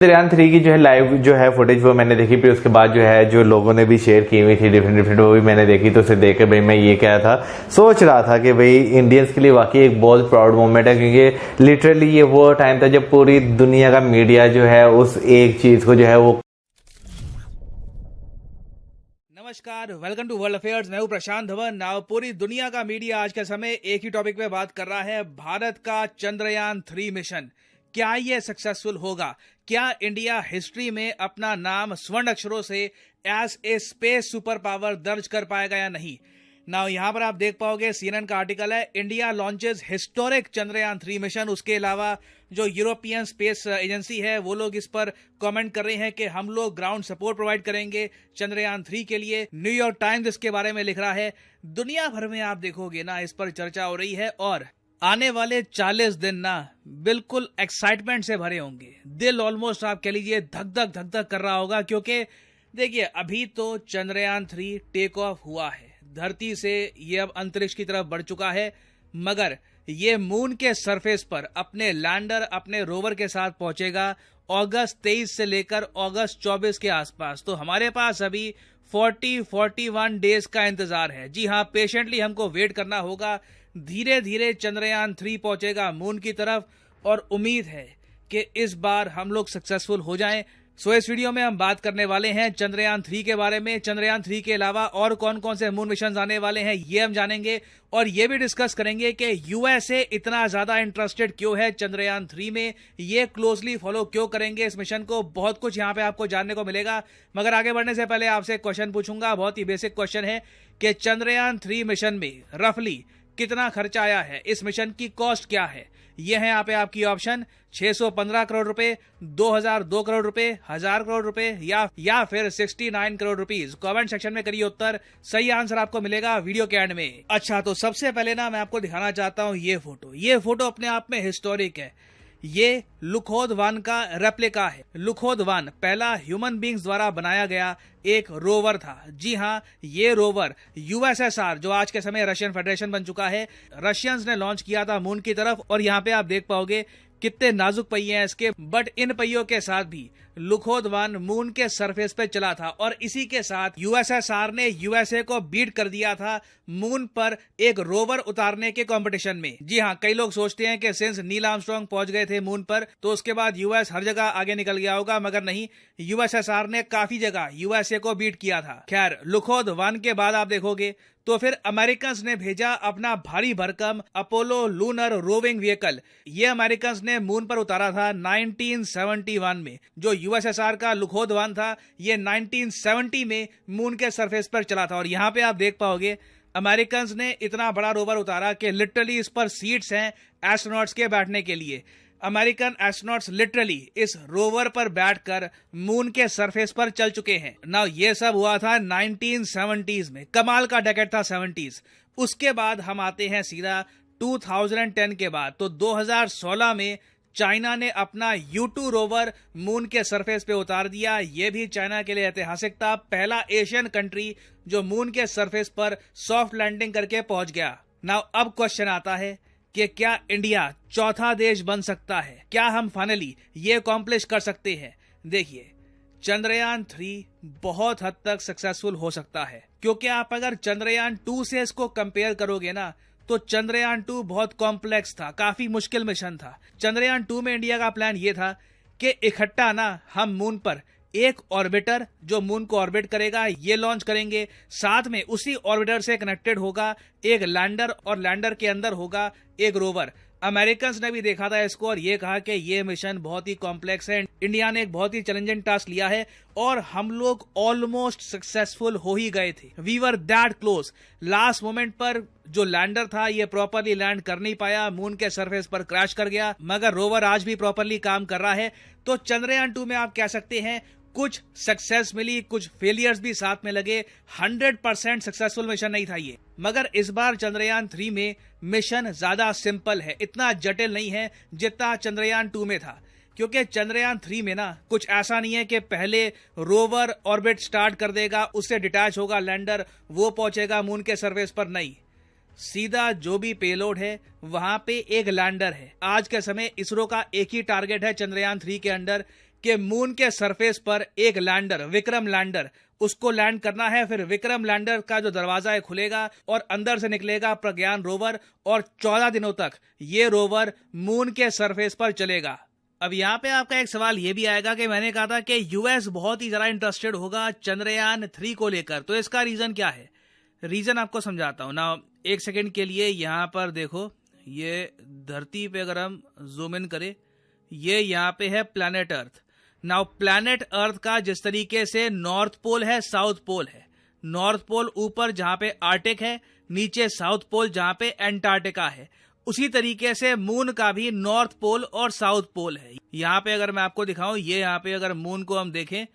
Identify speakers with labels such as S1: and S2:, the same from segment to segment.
S1: चंद्रयान 3 की जो है लाइव जो है फुटेज वो मैंने देखी। फिर उसके बाद जो है जो लोगों ने भी शेयर की हुई थी डिफरेंट वो भी मैंने देखी। तो उसे देख के भाई मैं ये क्या था सोच रहा था कि भाई इंडियंस के लिए वाकई एक बहुत प्राउड मोमेंट है, क्योंकि लिटरली ये वो टाइम था जब पूरी दुनिया का मीडिया जो है उस एक चीज को जो है वो।
S2: नमस्कार, वेलकम टू वर्ल्ड अफेयर्स। मैं हूं प्रशांत धवन। नाउ पूरी दुनिया का मीडिया आज के समय एक ही टॉपिक पे बात कर रहा है, भारत का चंद्रयान 3 मिशन। क्या ये सक्सेसफुल होगा? क्या इंडिया हिस्ट्री में अपना नाम स्वर्ण अक्षरों से as a space super power दर्ज कर पाएगा या नहीं? नाउ यहां पर आप देख पाओगे सीएनएन का आर्टिकल है, India launches historic Chandrayaan 3 mission. उसके अलावा जो यूरोपियन स्पेस एजेंसी है वो लोग इस पर कमेंट कर रहे हैं कि हम लोग ग्राउंड सपोर्ट प्रोवाइड करेंगे चंद्रयान 3 के लिए। न्यूयॉर्क टाइम्स इसके बारे में लिख रहा है। दुनिया भर में आप देखोगे ना इस पर चर्चा हो रही है और आने वाले 40 दिन ना बिल्कुल एक्साइटमेंट से भरे होंगे। दिल ऑलमोस्ट आप कह लीजिए धक धक कर रहा होगा, क्योंकि देखिए अभी तो चंद्रयान 3 टेक ऑफ हुआ है, धरती से ये अब अंतरिक्ष की तरफ बढ़ चुका है, मगर ये मून के सरफेस पर अपने लैंडर अपने रोवर के साथ पहुंचेगा अगस्त 23 से लेकर अगस्त 24 के आसपास। तो हमारे पास अभी 41 डेज का इंतजार है। जी हाँ, पेशेंटली हमको वेट करना होगा। धीरे धीरे चंद्रयान 3 पहुंचेगा मून की तरफ और उम्मीद है कि इस बार हम लोग सक्सेसफुल हो जाएं। सो इस वीडियो में हम बात करने वाले हैं चंद्रयान 3 के बारे में। चंद्रयान 3 के अलावा और कौन कौन से मून मिशन आने वाले हैं ये हम जानेंगे, और ये भी डिस्कस करेंगे कि यूएसए इतना ज्यादा इंटरेस्टेड क्यों है चंद्रयान 3 में, ये क्लोजली फॉलो क्यों करेंगे इस मिशन को। बहुत कुछ यहाँ पे आपको जानने को मिलेगा, मगर आगे बढ़ने से पहले आपसे एक क्वेश्चन पूछूंगा। बहुत ही बेसिक क्वेश्चन है कि चंद्रयान 3 मिशन में रफली कितना खर्चा आया है, इस मिशन की कॉस्ट क्या है। ये है यहाँ पे आपकी ऑप्शन, 615 करोड़ रुपए, 2002 करोड़ रुपए, 1000 करोड़ रुपए या फिर 69 करोड़ रुपीज। कमेंट सेक्शन में करिए उत्तर, सही आंसर आपको मिलेगा वीडियो के एंड में। अच्छा, तो सबसे पहले ना मैं आपको दिखाना चाहता हूँ ये फोटो अपने आप में हिस्टोरिक है। ये लुखोद 1 का रेप्लिका है। लुखोद 1 पहला ह्यूमन बींग्स द्वारा बनाया गया एक रोवर था। जी हाँ, ये रोवर यूएसएसआर जो आज के समय रशियन फेडरेशन बन चुका है, रशियंस ने लॉन्च किया था मून की तरफ। और यहाँ पे आप देख पाओगे कितने नाजुक पहिए हैं इसके, बट इन पहियों के साथ भी लुखोद 1 मून के सरफेस पे चला था और इसी के साथ यूएसएसआर ने यूएसए को बीट कर दिया था मून पर एक रोवर उतारने के कंपटीशन में। जी हाँ, कई लोग सोचते हैं कि सिंस नील आर्मस्ट्रांग पहुंच गए थे मून पर तो उसके बाद यूएस हर जगह आगे निकल गया होगा, मगर नहीं, यूएसएसआर ने काफी जगह यूएसए को बीट किया था। खैर, लुखोद 1 के बाद आप देखोगे तो फिर अमेरिकन्स ने भेजा अपना भारी भरकम अपोलो लूनर रोविंग व्हीकल। ये अमेरिकन्स ने मून पर उतारा था 1971 में। जो यूएसएसआर का लुखोद 1 था ये 1970 में मून के सरफेस पर चला था। और यहाँ पे आप देख पाओगे अमेरिकन्स ने इतना बड़ा रोवर उतारा कि लिटरली इस पर सीट्स हैं एस्ट्रोनॉट्स के बैठने के लिए। अमेरिकन एस्ट्रोनॉट्स लिटरली इस रोवर पर बैठकर मून के सरफेस पर चल चुके हैं। नाउ ये सब हुआ था 1970s में, कमाल का डेकेड था 70s। उसके बाद हम आते हैं सीधा 2010 के बाद। तो 2016 में चाइना ने अपना U2 रोवर मून के सरफेस पे उतार दिया। ये भी चाइना के लिए ऐतिहासिक था, पहला एशियन कंट्री जो मून के सरफेस पर सॉफ्ट लैंडिंग करके पहुंच गया। नाउ अब क्वेश्चन आता है कि क्या इंडिया चौथा देश बन सकता है? क्या हम फाइनली ये अकॉम्प्लिश कर सकते हैं? देखिए, चंद्रयान 3 बहुत हद तक सक्सेसफुल हो सकता है, क्योंकि आप अगर चंद्रयान 2 से इसको कंपेयर करोगे ना तो चंद्रयान 2 बहुत कॉम्प्लेक्स था, काफी मुश्किल मिशन था। चंद्रयान 2 में इंडिया का प्लान ये था कि इकट्ठा ना हम मून पर एक ऑर्बिटर जो मून को ऑर्बिट करेगा ये लॉन्च करेंगे, साथ में उसी ऑर्बिटर से कनेक्टेड होगा एक लैंडर और लैंडर के अंदर होगा एक रोवर। अमेरिकन्स ने भी देखा था इसको और ये कहा कि ये मिशन बहुत ही कॉम्प्लेक्स है, इंडिया ने एक बहुत ही चैलेंजिंग टास्क लिया है और हम लोग ऑलमोस्ट सक्सेसफुल हो ही गए थे। We were that close. Last moment पर जो लैंडर था ये प्रॉपरली लैंड कर नहीं पाया, मून के सरफेस पर क्रैश कर गया, मगर रोवर आज भी प्रॉपरली काम कर रहा है। तो चंद्रयान 2 में आप कह सकते हैं कुछ सक्सेस मिली, कुछ फेलियर्स भी साथ में लगे। 100% सक्सेसफुल मिशन नहीं था ये, मगर इस बार चंद्रयान 3 में मिशन ज्यादा सिंपल है, इतना जटिल नहीं है जितना चंद्रयान 2 में था। क्योंकि चंद्रयान 3 में ना कुछ ऐसा नहीं है कि पहले रोवर ऑर्बिट स्टार्ट कर देगा, उससे डिटैच होगा लैंडर, वो पहुंचेगा मून के सरफेस पर। नहीं, सीधा जो भी पेलोड है वहां पे एक लैंडर है। आज के समय इसरो का एक ही टारगेट है चंद्रयान 3 के अंडर कि मून के सरफेस पर एक लैंडर, विक्रम लैंडर, उसको लैंड करना है। फिर विक्रम लैंडर का जो दरवाजा है खुलेगा और अंदर से निकलेगा प्रज्ञान रोवर और 14 दिनों तक ये रोवर मून के सरफेस पर चलेगा। अब यहाँ पे आपका एक सवाल ये भी आएगा कि मैंने कहा था कि यूएस बहुत ही ज्यादा इंटरेस्टेड होगा चंद्रयान 3 को लेकर, तो इसका रीजन क्या है? रीजन आपको समझाता हूं ना, एक सेकंड के लिए। यहां पर देखो, ये धरती पे अगर हम जूम इन करें, ये यहां पे है planet earth. Now planet earth का जिस तरीके से नॉर्थ पोल है, साउथ पोल है, नॉर्थ पोल ऊपर जहां पे आर्टिक है, नीचे साउथ पोल जहां पे एंटार्क्टिका है, उसी तरीके से मून का भी नॉर्थ पोल और साउथ पोल है। यहां पे अगर मैं आपको दिखाऊं, ये यहां पे अगर मून को हम देखें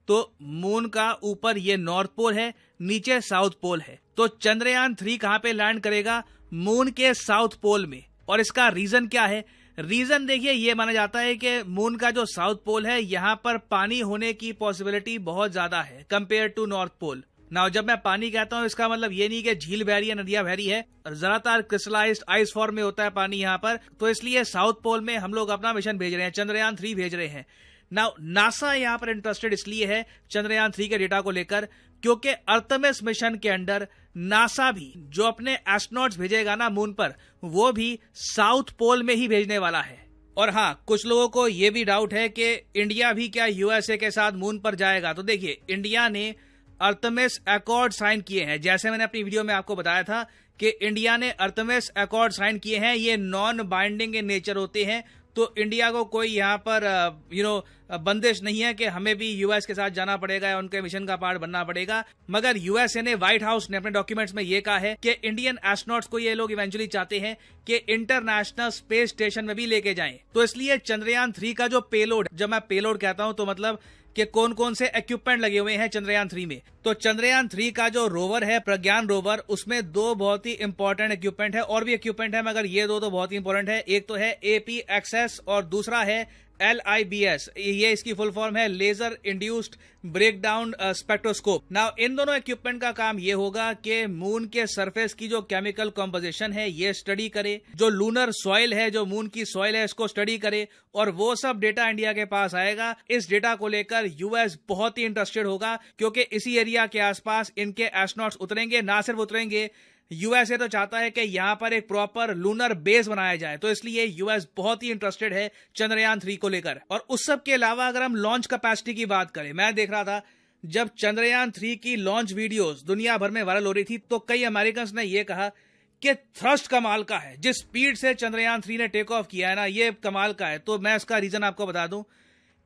S2: तो मून का ऊपर ये नॉर्थ पोल है, नीचे साउथ पोल है। तो चंद्रयान 3 कहां पे लैंड करेगा? मून के साउथ पोल में। और इसका रीजन क्या है? रीजन देखिए, ये माना जाता है कि मून का जो साउथ पोल है, यहां पर पानी होने की पॉसिबिलिटी बहुत ज्यादा है compare to north pole. Now जब मैं पानी कहता हूं, इसका मतलब ये नहीं कि झील बह रही है, नदियां बह रही है, ज्यादातर क्रिस्टलाइज्ड आइस फॉर्म में होता है पानी यहाँ पर। तो इसलिए साउथ पोल में हम लोग अपना मिशन भेज रहे हैं, चंद्रयान 3 भेज रहे हैं। नाउ नासा यहाँ पर इंटरेस्टेड इसलिए है चंद्रयान 3 के डेटा को लेकर, क्योंकि अर्थमिस मिशन के अंडर नासा भी जो अपने एस्ट्रोनॉट्स भेजेगा ना मून पर, वो भी साउथ पोल में ही भेजने वाला है। और हाँ, कुछ लोगों को ये भी डाउट है कि इंडिया भी क्या यूएसए के साथ मून पर जाएगा। तो देखिए, इंडिया ने अर्थमिस अकॉर्ड साइन किए हैं। जैसे मैंने अपनी वीडियो में आपको बताया था कि इंडिया ने अर्थमिस अकॉर्ड साइन किए हैं, ये नॉन बाइंडिंग इन नेचर होते हैं। तो इंडिया को कोई यहाँ पर बंदिश नहीं है कि हमें भी यूएस के साथ जाना पड़ेगा या उनके मिशन का पार्ट बनना पड़ेगा। मगर यूएसए ने, व्हाइट हाउस ने अपने डॉक्यूमेंट्स में ये कहा है कि इंडियन एस्ट्रोनॉट्स को ये लोग इवेंचुअली चाहते हैं कि इंटरनेशनल स्पेस स्टेशन में भी लेके जाएं। तो इसलिए चंद्रयान 3 का जो पेलोड, जब मैं पेलोड कहता हूं तो मतलब कि कौन कौन से इक्विपमेंट लगे हुए हैं चंद्रयान 3 में, तो चंद्रयान 3 का जो रोवर है, प्रज्ञान रोवर, उसमें 2 बहुत ही इंपॉर्टेंट इक्विपमेंट है। और भी इक्विपमेंट है, मगर ये 2 तो बहुत ही इंपॉर्टेंट है। एक तो है APXS और दूसरा है LIBS। ये इसकी फुल फॉर्म है, laser induced breakdown spectroscope. Now इन दोनों इक्विपमेंट का काम ये होगा कि मून के सरफेस की जो केमिकल कॉम्पोजिशन है ये स्टडी करे, जो लूनर सॉइल है, जो मून की सॉइल है, इसको स्टडी करे, और वो सब डेटा इंडिया के पास आएगा। इस डेटा को लेकर यूएस बहुत ही इंटरेस्टेड होगा, क्योंकि इसी एरिया के आसपास इनके एस्ट्रोनॉट्स उतरेंगे। ना सिर्फ उतरेंगे, यूएसए तो चाहता है कि यहां पर एक प्रॉपर लूनर बेस बनाया जाए। तो इसलिए यूएस बहुत ही इंटरेस्टेड है चंद्रयान 3 को लेकर। और उस सब के अलावा अगर हम लॉन्च कैपेसिटी की बात करें, मैं देख रहा था जब चंद्रयान 3 की लॉन्च वीडियोस दुनिया भर में वायरल हो रही थी, तो कई अमेरिकन्स ने यह कहा कि थ्रस्ट कमाल का है, जिस स्पीड से चंद्रयान 3 ने टेक ऑफ किया है ना, ये कमाल का है। तो मैं इसका रीजन आपको बता दूं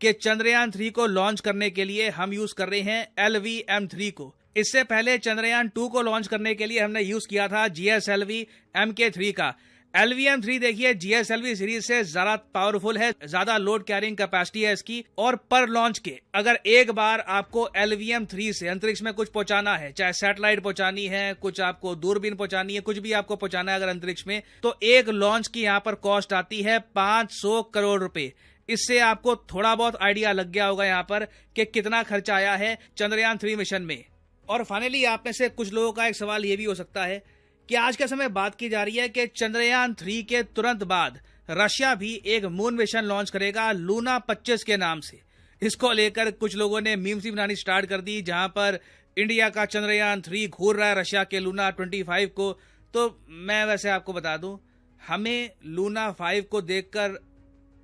S2: कि चंद्रयान 3 को लॉन्च करने के लिए हम यूज कर रहे हैं LVM-3 को। इससे पहले चंद्रयान 2 को लॉन्च करने के लिए हमने यूज किया था GSLV Mk3 का। LVM-3 देखिए GSLV सीरीज से ज्यादा पावरफुल है, ज्यादा लोड कैरिंग कैपेसिटी है इसकी। और पर लॉन्च के अगर एक बार आपको LVM-3 से अंतरिक्ष में कुछ पहुंचाना है, चाहे सैटेलाइट पहुंचानी है, कुछ आपको दूरबीन पहुंचानी है, कुछ भी आपको पहुंचाना है अगर अंतरिक्ष में, तो एक लॉन्च की यहाँ पर कॉस्ट आती है 500 करोड़ रुपए। इससे आपको थोड़ा बहुत आइडिया लग गया होगा यहाँ पर कि कितना खर्चा आया है चंद्रयान 3 मिशन में। और फाइनली आप में से कुछ लोगों का एक सवाल ये भी हो सकता है कि आज के समय बात की जा रही है कि चंद्रयान 3 के तुरंत बाद रशिया भी एक मून मिशन लॉन्च करेगा लूना 25 के नाम से। इसको लेकर कुछ लोगों ने मीम्स बनानी स्टार्ट कर दी, जहां पर इंडिया का चंद्रयान 3 घूर रहा है रशिया के लूना 25 को। तो मैं वैसे आपको बता दूं, हमें लूना 5 को देखकर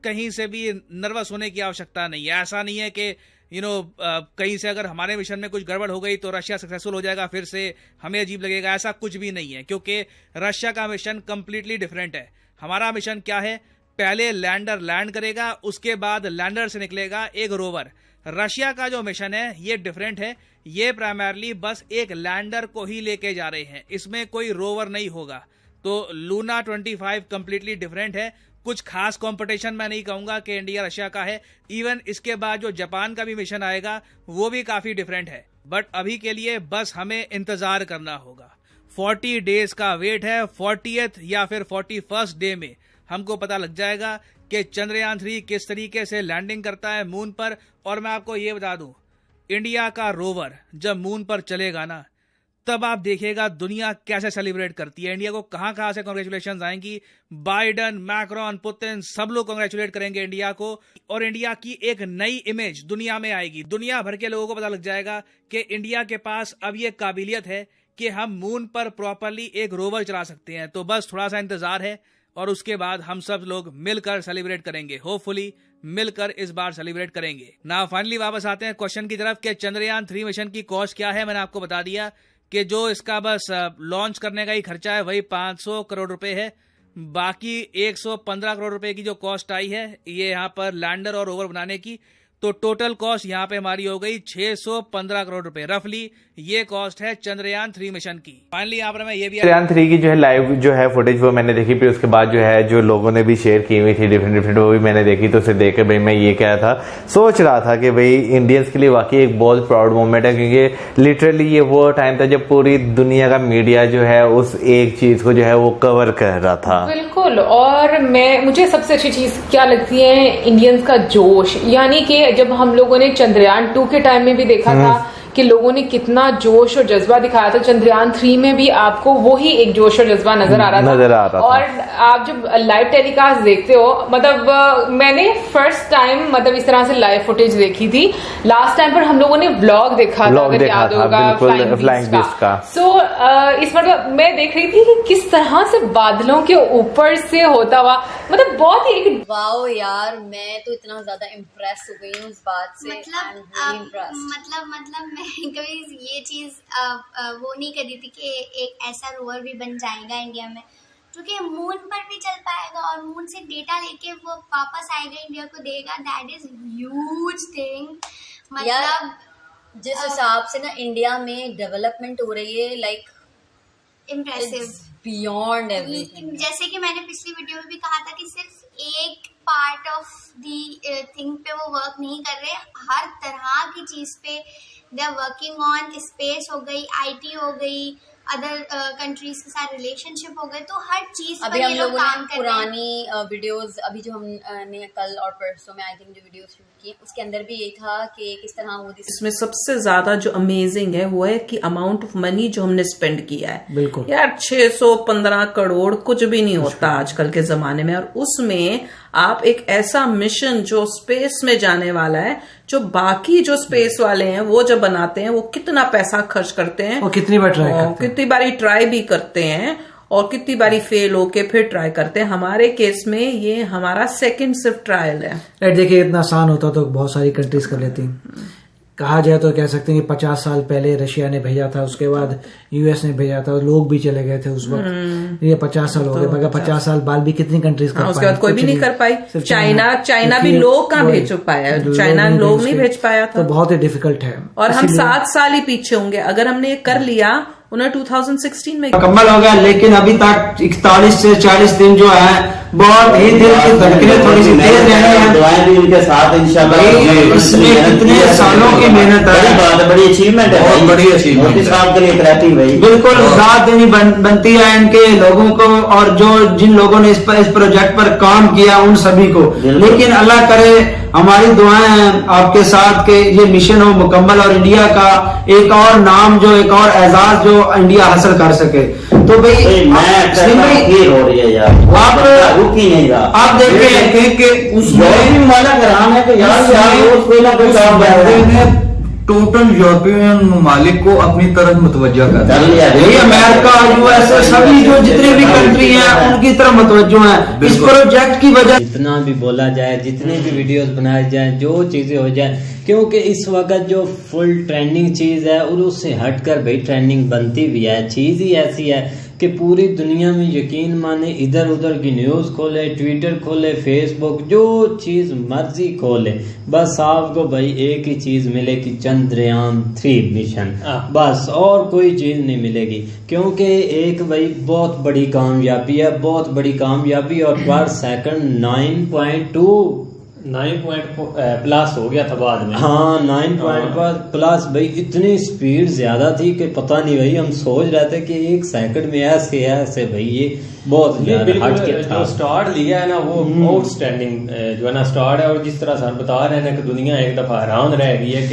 S2: कहीं से भी नर्वस होने की आवश्यकता नहीं है। ऐसा नहीं है कि कहीं से अगर हमारे मिशन में कुछ गड़बड़ हो गई तो रशिया सक्सेसफुल हो जाएगा, फिर से हमें अजीब लगेगा। ऐसा कुछ भी नहीं है, क्योंकि रशिया का मिशन कंप्लीटली डिफरेंट है। हमारा मिशन क्या है, पहले लैंडर लैंड करेगा, उसके बाद लैंडर से निकलेगा एक रोवर। रशिया का जो मिशन है ये डिफरेंट है, ये प्राइमरली बस एक लैंडर को ही लेके जा रहे हैं, इसमें कोई रोवर नहीं होगा। तो लूना 25 कंप्लीटली डिफरेंट है। कुछ खास कंपटीशन मैं नहीं कहूंगा कि इंडिया रशिया का है। इवन इसके बाद जो जापान का भी मिशन आएगा वो भी काफी डिफरेंट है। बट अभी के लिए बस हमें इंतजार करना होगा। 40 डेज का वेट है। 40th या फिर 41st डे में हमको पता लग जाएगा कि चंद्रयान 3 किस तरीके से लैंडिंग करता है मून पर। और मैं आपको ये बता दूं, इंडिया का रोवर जब मून पर चलेगा ना, तब आप देखिएगा दुनिया कैसे सेलिब्रेट करती है। इंडिया को कहां कहां से कांग्रेचुलेशन आएंगी। बाइडन, मैक्रोन, पुतिन सब लोग कांग्रेचुलेट करेंगे इंडिया को और इंडिया की एक नई इमेज दुनिया में आएगी। दुनिया भर के लोगों को पता लग जाएगा कि इंडिया के पास अब ये काबिलियत है कि हम मून पर प्रॉपरली एक रोवर चला सकते हैं। तो बस थोड़ा सा इंतजार है और उसके बाद हम सब लोग मिलकर सेलिब्रेट करेंगे। होपफुली मिलकर इस बार सेलिब्रेट करेंगे ना। फाइनली वापस आते हैं क्वेश्चन की तरफ कि चंद्रयान 3 मिशन की कॉस्ट क्या है। मैंने आपको बता दिया कि जो इसका बस लॉन्च करने का ही खर्चा है वही 500 करोड़ रुपए है। बाकी 115 करोड़ रुपए की जो कॉस्ट आई है ये यहाँ पर लैंडर और रोवर बनाने की, तो टोटल कॉस्ट यहाँ पे हमारी हो गई 615 करोड़ रुपए। रफली ये कॉस्ट है चंद्रयान 3 मिशन की। फाइनली यहाँ पर मैं ये भी
S1: चंद्रयान 3 की जो है लाइव जो है फुटेज वो मैंने देखी, फिर उसके बाद जो है जो लोगों ने भी शेयर की हुई थी डिफरेंट वो भी मैंने देखी। तो उसे देख के भाई मैं ये क्या था, सोच रहा था कि भाई इंडियंस के लिए वाकई एक बहुत प्राउड मोमेंट है, क्योंकि लिटरली ये वो टाइम था जब पूरी दुनिया का मीडिया जो है उस एक चीज को जो है वो कवर कर रहा था।
S3: बिल्कुल। और मुझे सबसे अच्छी चीज क्या लगती है, इंडियंस का जोश। यानी कि जब हम लोगों ने चंद्रयान 2 के टाइम में भी देखा था कि लोगों ने कितना जोश और जज्बा दिखाया था, चंद्रयान 3 में भी आपको वही एक जोश और जज्बा नजर आ रहा था। और आप जब लाइव टेलीकास्ट देखते हो, मतलब मैंने फर्स्ट टाइम मतलब इस तरह से लाइव फुटेज देखी थी। लास्ट टाइम पर हम लोगों ने व्लॉग देखा था, अगर याद होगा, फ्लाइंग बीस्ट का। सो इस मतलब मैं देख रही थी कि किस तरह से बादलों के ऊपर से होता हुआ, मतलब बहुत ही एक
S4: वाओ यार, मैं तो इतना ज्यादा इम्प्रेस हो गई हूँ उस बात से।
S5: मतलब मैं कभी ये चीज वो नहीं करी थी कि एक ऐसा रोवर भी बन जाएगा इंडिया में जो कि मून पर भी चल पाएगा और मून से डेटा लेके वो वापस आएगा इंडिया को देगा। That is huge thing. मतलब
S4: जिस हिसाब से ना इंडिया में डेवलपमेंट हो रही है, लाइक
S5: इम्प्रेसिव
S4: बियॉन्ड एवरीथिंग।
S5: जैसे कि मैंने पिछली वीडियो में भी कहा था कि सिर्फ एक पार्ट ऑफ दी थिंग पे वो वर्क नहीं कर रहे, हर तरह की चीज पे they are working on. Space हो गई, आईटी हो गई, अदर कंट्रीज के साथ रिलेशनशिप हो गए, तो हर चीज पर ये लोग काम कर रहे हैं।
S4: पुरानी वीडियोस अभी जो हमने कल और परसों में आई थिंक जो वीडियोस शूट की, उसके अंदर भी यही था कि किस तरह वो
S6: इसमें सबसे ज्यादा जो अमेजिंग है वो है कि अमाउंट ऑफ मनी जो हमने स्पेंड किया है।
S7: बिल्कुल
S6: यार 615 करोड़ कुछ भी नहीं होता आजकल के जमाने में, और उसमें आप एक ऐसा मिशन जो स्पेस में जाने वाला है, जो बाकी जो स्पेस वाले हैं वो जब बनाते हैं वो कितना पैसा खर्च करते हैं
S7: और कितनी बार
S6: ट्राई भी करते हैं और कितनी बारी फेल होके फिर ट्राई करते हैं। हमारे केस में ये हमारा सेकंड सिर्फ ट्रायल है।
S7: देखिए इतना आसान होता तो बहुत सारी कंट्रीज कर लेती। कहा जाए तो कह सकते हैं कि 50 साल पहले रशिया ने भेजा था, उसके बाद यूएस ने भेजा था, लोग भी चले गए थे उस वक्त। ये 50 साल हो गए, मगर 50 साल बाद भी कितनी कंट्रीज कर पाई?
S6: उसके बाद कोई भी नहीं कर पाई। चाइना भी लोग कहाँ भेज पाया, चाइना लोग नहीं भेज पाया था।
S7: तो बहुत ही डिफिकल्ट है
S6: और हम 7 साल ही पीछे होंगे अगर हमने ये कर लिया। उन्हें 2016 में
S8: मुकम्मल हो गया, लेकिन अभी तक 41 से 40 दिन जो है बहुत ही दिल की धड़कनें थोड़ी सी तेज रही हैं।
S9: दुआएं भी उनके साथ इंशाल्लाह।
S8: इसमें कितने सालों की मेहनत है,
S9: बड़ी बात है, बड़ी अचीवमेंट है,
S8: बहुत बड़ी अचीवमेंट
S9: मोदी साहब के लिए कराती भाई।
S8: बिल्कुल रात दिन बनती है इनके लोगों को, और जो जिन लोगों ने इस प्रोजेक्ट पर काम किया उन सभी को। लेकिन अल्लाह करे, हमारी दुआएं हैं आपके साथ कि ये मिशन हो मुकम्मल और इंडिया का एक और नाम जो एक और एजाज जो इंडिया हासिल कर सके। तो भाई
S9: मैं हो रही है यार,
S8: आप
S9: रुक ही नहीं रहा।
S8: आप देख रहे हैं कि
S9: उसमें भी माना कराम है कि यार कोई ना कोई काम है।
S10: टोटल यूरोपियन ममालिक को अपनी तरफ मुतवज्जा कर
S9: लिया।
S8: अमेरिका, यूएसए, सभी जो जितने भी कंट्री हैं उनकी तरफ मुतवज्जो हैं इस प्रोजेक्ट की वजह।
S11: जितना भी बोला जाए, जितने भी वीडियोस बनाए जाए, जो चीजें हो जाए, क्योंकि इस वक्त जो फुल ट्रेंडिंग चीज है और उससे हटकर भाई ट्रेंडिंग बनती भी है। चीज ही ऐसी है कि पूरी दुनिया में यकीन माने इधर उधर की न्यूज़ खोले, ट्विटर खोले, फेसबुक, जो चीज़ मर्जी खोले, बस आपको भाई एक ही चीज़ मिलेगी, चंद्रयान 3 मिशन, बस और कोई चीज़ नहीं मिलेगी। क्योंकि एक भाई बहुत बड़ी कामयाबी है, बहुत बड़ी कामयाबी, और पर सेकंड 9.9 हो गया था बाद में। हाँ 9.+ भाई, इतनी स्पीड ज्यादा थी कि पता नहीं भाई, हम सोच रहे थे कि 1 सेकंड में ऐसे भाई ये बहुत
S12: बिल्कुल जो स्टार्ट लिया है ना वो आउटस्टैंडिंग जो है ना स्टार्ट है। और जिस तरह सर बता रहे हैं ना कि दुनिया एक दफा हैरान रह गई है कि